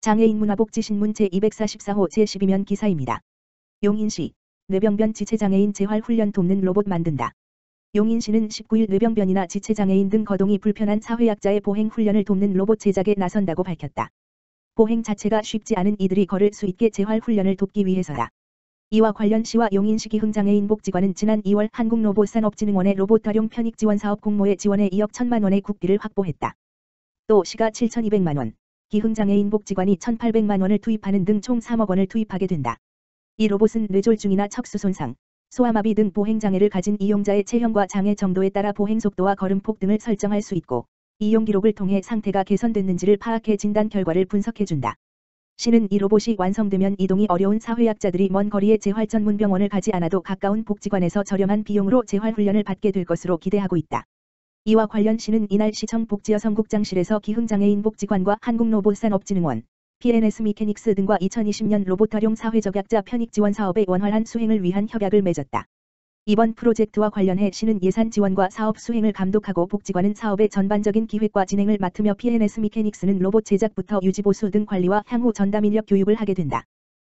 장애인 문화복지신문 제244호 제12면 기사입니다. 용인시 뇌병변 지체장애인 재활훈련 돕는 로봇 만든다. 용인시는 19일 뇌병변이나 지체장애인 등 거동이 불편한 사회약자의 보행훈련을 돕는 로봇 제작에 나선다고 밝혔다. 보행 자체가 쉽지 않은 이들이 걸을 수 있게 재활훈련을 돕기 위해서다. 이와 관련 시와 용인시 기흥장애인 복지관은 지난 2월 한국로봇산업진흥원의 로봇 활용 편익 지원 사업 공모에 지원해 2억 1천만 원의 국비를 확보했다. 또 시가 7,200만 원, 기흥장애인 복지관이 1,800만 원을 투입하는 등 총 3억 원을 투입하게 된다. 이 로봇은 뇌졸중이나 척수 손상, 소아마비 등 보행장애를 가진 이용자의 체형과 장애 정도에 따라 보행 속도와 걸음폭 등을 설정할 수 있고, 이용 기록을 통해 상태가 개선됐는지를 파악해 진단 결과를 분석해준다. 시는 이 로봇이 완성되면 이동이 어려운 사회약자들이 먼 거리의 재활 전문 병원을 가지 않아도 가까운 복지관에서 저렴한 비용으로 재활훈련을 받게 될 것으로 기대하고 있다. 이와 관련 시는 이날 시청 복지여성국장실에서 기흥장애인 복지관과 한국로봇산업진흥원, PNS 미케닉스 등과 2020년 로봇 활용 사회적약자 편익 지원 사업의 원활한 수행을 위한 협약을 맺었다. 이번 프로젝트와 관련해 시는 예산 지원과 사업 수행을 감독하고 복지관은 사업의 전반적인 기획과 진행을 맡으며 PNS 미케닉스는 로봇 제작부터 유지보수 등 관리와 향후 전담 인력 교육을 하게 된다.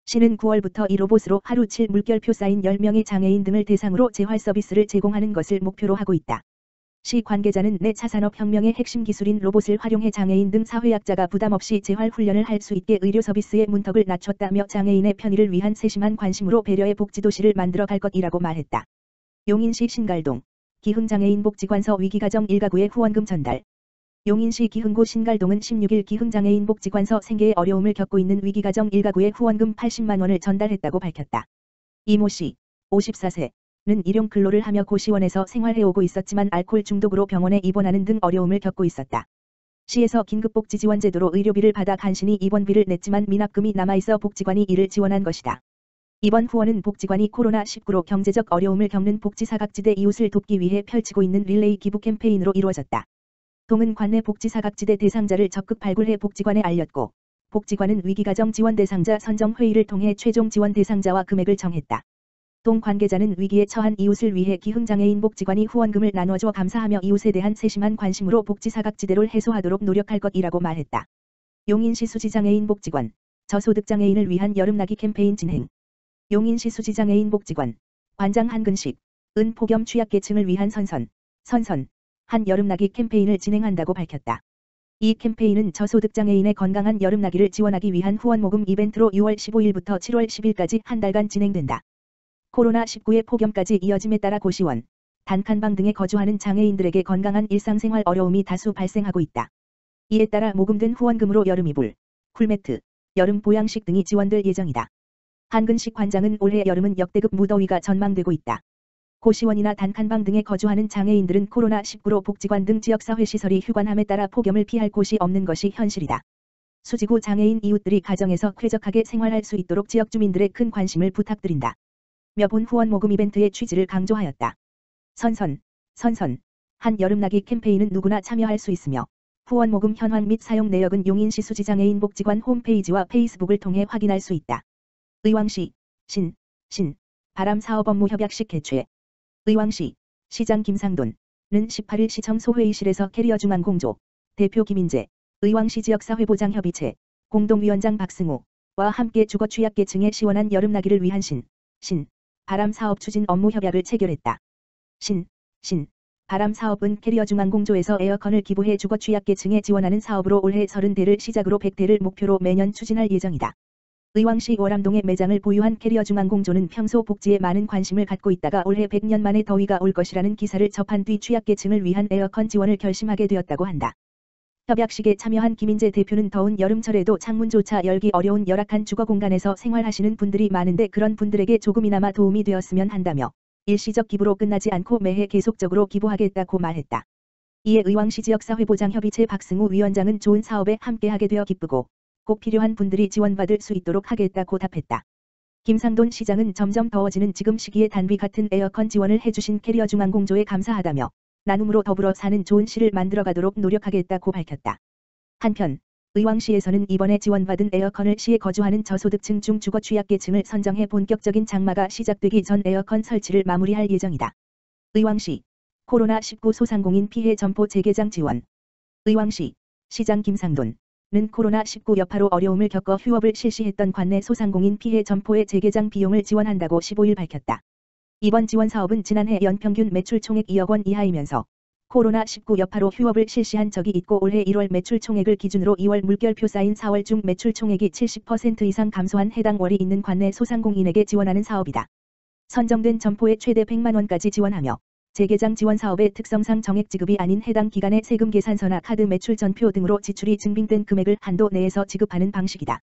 시는 9월부터 이 로봇으로 하루 7 물결표 쌓인 10명의 장애인 등을 대상으로 재활 서비스를 제공하는 것을 목표로 하고 있다. 시 관계자는 내 차산업혁명의 핵심 기술인 로봇을 활용해 장애인 등 사회약자가 부담 없이 재활훈련을 할 수 있게 의료 서비스의 문턱을 낮췄다며 장애인의 편의를 위한 세심한 관심으로 배려의 복지도시를 만들어 갈 것이라고 말했다. 용인시 신갈동 기흥장애인 복지관서 위기가정 1가구의 후원금 전달. 용인시 기흥구 신갈동은 16일 기흥장애인 복지관서 생계에 어려움을 겪고 있는 위기가정 1가구의 후원금 80만 원을 전달했다고 밝혔다. 이모 씨, 54세. 는 일용 근로를 하며 고시원에서 생활해오고 있었지만 알코올 중독으로 병원에 입원하는 등 어려움을 겪고 있었다. 시에서 긴급복지지원제도로 의료비를 받아 간신히 입원비를 냈지만 미납금이 남아있어 복지관이 이를 지원한 것이다. 이번 후원은 복지관이 코로나19로 경제적 어려움을 겪는 복지사각지대 이웃을 돕기 위해 펼치고 있는 릴레이 기부 캠페인으로 이루어졌다. 동은 관내 복지사각지대 대상자를 적극 발굴해 복지관에 알렸고, 복지관은 위기가정 지원 대상자 선정 회의를 통해 최종 지원 대상자와 금액을 정했다. 동 관계자는 위기에 처한 이웃을 위해 기흥장애인 복지관이 후원금을 나눠줘 감사하며 이웃에 대한 세심한 관심으로 복지사각지대를 해소하도록 노력할 것이라고 말했다. 용인시 수지장애인 복지관, 저소득장애인을 위한 여름나기 캠페인 진행. 용인시 수지장애인 복지관, 관장 한근식, 은폭염 취약계층을 위한 선선, 한 여름나기 캠페인을 진행한다고 밝혔다. 이 캠페인은 저소득장애인의 건강한 여름나기를 지원하기 위한 후원모금 이벤트로 6월 15일부터 7월 10일까지 한 달간 진행된다. 코로나19의 폭염까지 이어짐에 따라 고시원, 단칸방 등에 거주하는 장애인들에게 건강한 일상생활 어려움이 다수 발생하고 있다. 이에 따라 모금된 후원금으로 여름 이불, 쿨매트, 여름 보양식 등이 지원될 예정이다. 한근식 관장은 올해 여름은 역대급 무더위가 전망되고 있다. 고시원이나 단칸방 등에 거주하는 장애인들은 코로나19로 복지관 등 지역사회시설이 휴관함에 따라 폭염을 피할 곳이 없는 것이 현실이다. 수지구 장애인 이웃들이 가정에서 쾌적하게 생활할 수 있도록 지역 주민들의 큰 관심을 부탁드린다. 몇 후원 모금 이벤트의 취지를 강조하였다. 선선, 한 여름나기 캠페인은 누구나 참여할 수 있으며 후원 모금 현황 및 사용 내역은 용인시 수지장애인 복지관 홈페이지와 페이스북을 통해 확인할 수 있다. 의왕시, 바람 사업 업무 협약식 개최. 의왕시, 시장 김상돈은 18일 시청 소회의실에서 캐리어 중앙공조, 대표 김인재, 의왕시 지역사회보장협의체, 공동위원장 박승우와 함께 주거 취약계층의 시원한 여름나기를 위한 바람 사업 추진 업무 협약을 체결했다. 바람 사업은 캐리어 중앙공조에서 에어컨을 기부해 주거 취약계층에 지원하는 사업으로 올해 30대를 시작으로 100대를 목표로 매년 추진할 예정이다. 의왕시 월암동에 매장을 보유한 캐리어 중앙공조는 평소 복지에 많은 관심을 갖고 있다가 올해 100년 만에 더위가 올 것이라는 기사를 접한 뒤 취약계층을 위한 에어컨 지원을 결심하게 되었다고 한다. 협약식에 참여한 김인재 대표는 더운 여름철에도 창문조차 열기 어려운 열악한 주거 공간에서 생활하시는 분들이 많은데 그런 분들에게 조금이나마 도움이 되었으면 한다며 일시적 기부로 끝나지 않고 매해 계속적으로 기부하겠다고 말했다. 이에 의왕시 지역사회보장협의체 박승우 위원장은 좋은 사업에 함께하게 되어 기쁘고 꼭 필요한 분들이 지원받을 수 있도록 하겠다고 답했다. 김상돈 시장은 점점 더워지는 지금 시기에 단비 같은 에어컨 지원을 해주신 캐리어 중앙공조에 감사하다며 나눔으로 더불어 사는 좋은 시를 만들어가도록 노력하겠다고 밝혔다. 한편 의왕시에서는 이번에 지원받은 에어컨을 시에 거주하는 저소득층 중 주거 취약계층을 선정해 본격적인 장마가 시작되기 전 에어컨 설치를 마무리할 예정이다. 의왕시 코로나19 소상공인 피해 점포 재개장 지원. 의왕시 시장 김상돈은 코로나19 여파로 어려움을 겪어 휴업을 실시했던 관내 소상공인 피해 점포의 재개장 비용을 지원한다고 15일 밝혔다. 이번 지원 사업은 지난해 연평균 매출 총액 2억 원 이하이면서 코로나19 여파로 휴업을 실시한 적이 있고 올해 1월 매출 총액을 기준으로 2월 물결표 쌓인 4월 중 매출 총액이 70% 이상 감소한 해당 월이 있는 관내 소상공인에게 지원하는 사업이다. 선정된 점포에 최대 100만 원까지 지원하며 재개장 지원 사업의 특성상 정액 지급이 아닌 해당 기간의 세금 계산서나 카드 매출 전표 등으로 지출이 증빙된 금액을 한도 내에서 지급하는 방식이다.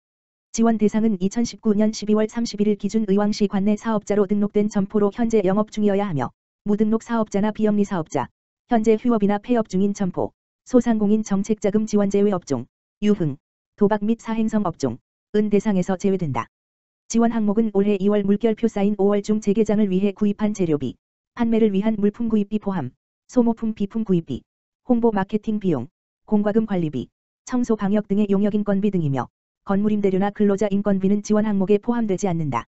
지원 대상은 2019년 12월 31일 기준 의왕시 관내 사업자로 등록된 점포로 현재 영업 중이어야 하며 무등록 사업자나 비영리 사업자, 현재 휴업이나 폐업 중인 점포, 소상공인 정책자금 지원 제외 업종, 유흥, 도박 및 사행성 업종, 은 대상에서 제외된다. 지원 항목은 올해 2월 물결표 쌓인 5월 중 재개장을 위해 구입한 재료비, 판매를 위한 물품 구입비 포함, 소모품 비품 구입비, 홍보 마케팅 비용, 공과금 관리비, 청소 방역 등의 용역 인건비 등이며 건물 임대료나 근로자 인건비는 지원 항목에 포함되지 않는다.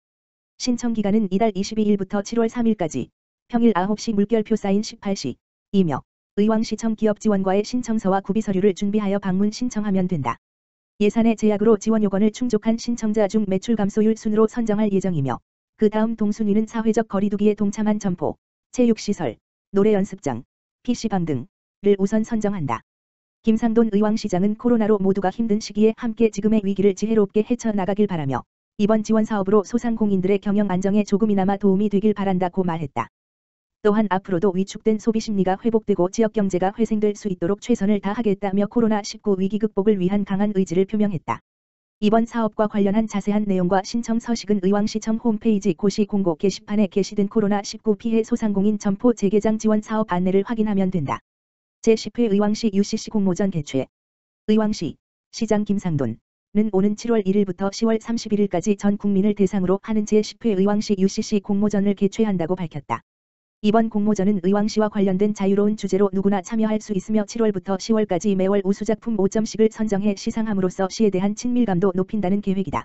신청 기간은 이달 22일부터 7월 3일까지, 평일 9시 물결표 쌓인 18시, 이며 의왕시청 기업지원과의 신청서와 구비서류를 준비하여 방문 신청하면 된다. 예산의 제약으로 지원 요건을 충족한 신청자 중 매출 감소율 순으로 선정할 예정이며 그 다음 동순위는 사회적 거리두기에 동참한 점포, 체육시설, 노래 연습장, PC방 등을 우선 선정한다. 김상돈 의왕시장은 코로나로 모두가 힘든 시기에 함께 지금의 위기를 지혜롭게 헤쳐나가길 바라며 이번 지원 사업으로 소상공인들의 경영 안정에 조금이나마 도움이 되길 바란다고 말했다. 또한 앞으로도 위축된 소비 심리가 회복되고 지역 경제가 회생될 수 있도록 최선을 다하겠다며 코로나19 위기 극복을 위한 강한 의지를 표명했다. 이번 사업과 관련한 자세한 내용과 신청 서식은 의왕시청 홈페이지 고시 공고 게시판에 게시된 코로나19 피해 소상공인 점포 재개장 지원 사업 안내를 확인하면 된다. 제10회 의왕시 UCC 공모전 개최. 의왕시 시장 김상돈은 오는 7월 1일부터 10월 31일까지 전 국민을 대상으로 하는 제10회 의왕시 UCC 공모전을 개최한다고 밝혔다. 이번 공모전은 의왕시와 관련된 자유로운 주제로 누구나 참여할 수 있으며 7월부터 10월까지 매월 우수작품 5점씩을 선정해 시상함으로써 시에 대한 친밀감도 높인다는 계획이다.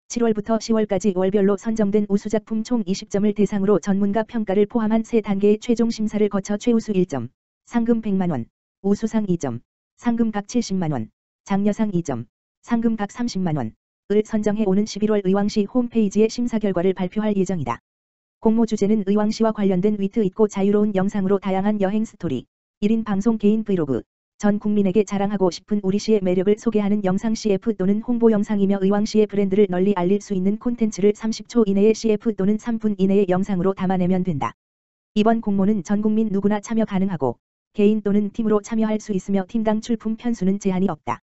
7월부터 10월까지 월별로 선정된 우수작품 총 20점을 대상으로 전문가 평가를 포함한 3단계의 최종 심사를 거쳐 최우수 1점, 상금 100만 원, 우수상 2점, 상금 각 70만 원, 장려상 2점, 상금 각 30만 원을 선정해 오는 11월 의왕시 홈페이지에 심사 결과를 발표할 예정이다. 공모 주제는 의왕시와 관련된 위트 있고 자유로운 영상으로 다양한 여행 스토리, 1인 방송 개인 브이로그, 전 국민에게 자랑하고 싶은 우리시의 매력을 소개하는 영상 CF 또는 홍보 영상이며 의왕시의 브랜드를 널리 알릴 수 있는 콘텐츠를 30초 이내의 CF 또는 3분 이내의 영상으로 담아내면 된다. 이번 공모는 전 국민 누구나 참여 가능하고 개인 또는 팀으로 참여할 수 있으며 팀당 출품 편수는 제한이 없다.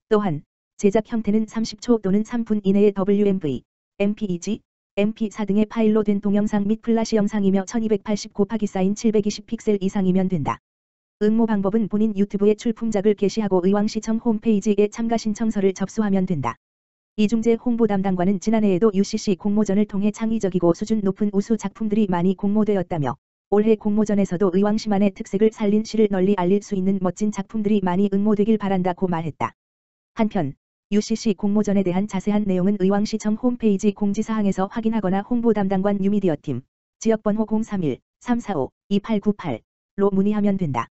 또한 제작 형태는 30초 또는 3분 이내의 WMV, MPEG, MP4 등의 파일로 된 동영상 및 플래시 영상이며 1280x 사인 720픽셀 이상이면 된다. 응모 방법은 본인 유튜브에 출품작을 게시하고 의왕시청 홈페이지에 참가 신청서를 접수하면 된다. 이중재 홍보 담당관은 지난해에도 UCC 공모전을 통해 창의적이고 수준 높은 우수 작품들이 많이 공모되었다며 올해 공모전에서도 의왕시만의 특색을 살린 시를 널리 알릴 수 있는 멋진 작품들이 많이 응모되길 바란다고 말했다. 한편 UCC 공모전에 대한 자세한 내용은 의왕시청 홈페이지 공지사항에서 확인하거나 홍보담당관 뉴미디어팀, 지역번호 031-345-2898로 문의하면 된다.